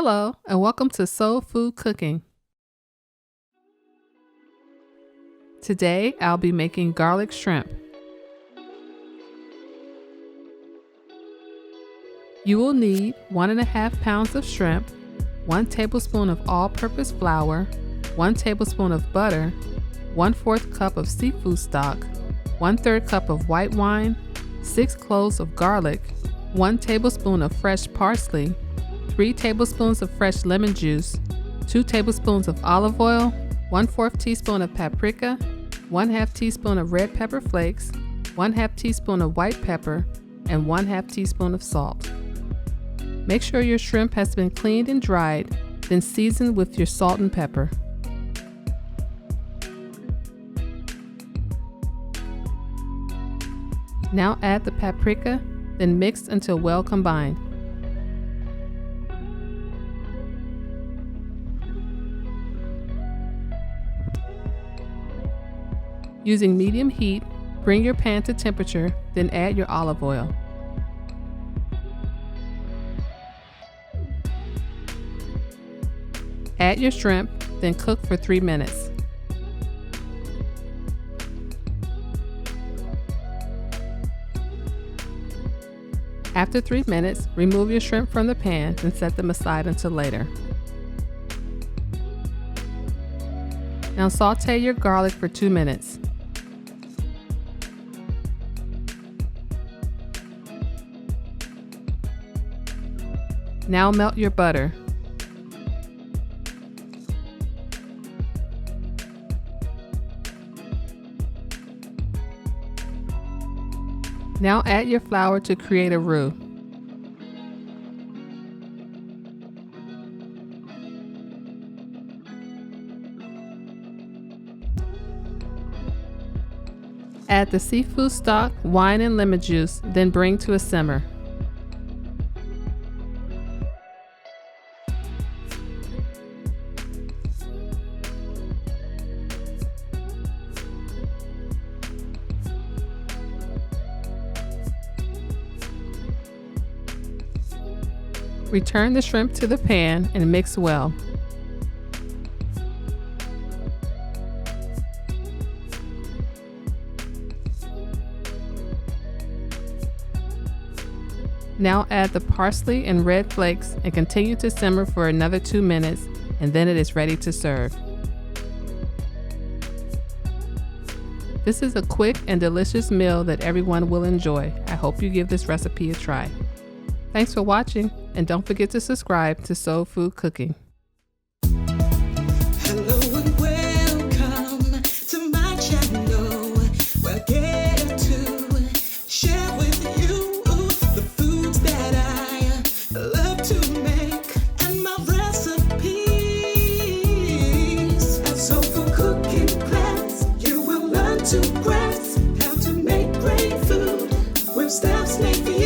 Hello, and welcome to Soul Food Cooking. Today, I'll be making garlic shrimp. You will need 1.5 pounds of shrimp, 1 tablespoon of all-purpose flour, 1 tablespoon of butter, 1/4 cup of seafood stock, 1/3 cup of white wine, 6 cloves of garlic, 1 tablespoon of fresh parsley, 3 tablespoons of fresh lemon juice, 2 tablespoons of olive oil, 1/4 teaspoon of paprika, 1/2 teaspoon of red pepper flakes, 1/2 teaspoon of white pepper, and 1/2 teaspoon of salt. Make sure your shrimp has been cleaned and dried, then season with your salt and pepper. Now add the paprika, then mix until well combined. Using medium heat, bring your pan to temperature, then add your olive oil. Add your shrimp, then cook for 3 minutes. After 3 minutes, remove your shrimp from the pan and set them aside until later. Now saute your garlic for 2 minutes. Now melt your butter. Now add your flour to create a roux. Add the seafood stock, wine, and lemon juice, then bring to a simmer. Return the shrimp to the pan and mix well. Now add the parsley and red flakes and continue to simmer for another 2 minutes, and then it is ready to serve. This is a quick and delicious meal that everyone will enjoy. I hope you give this recipe a try. Thanks for watching, and don't forget to subscribe to Soul Food Cooking. Hello and welcome to my channel, where I get to share with you the foods that I love to make and my recipes. At Soul Food Cooking class, you will learn to grasp how to make great food with steps made for you.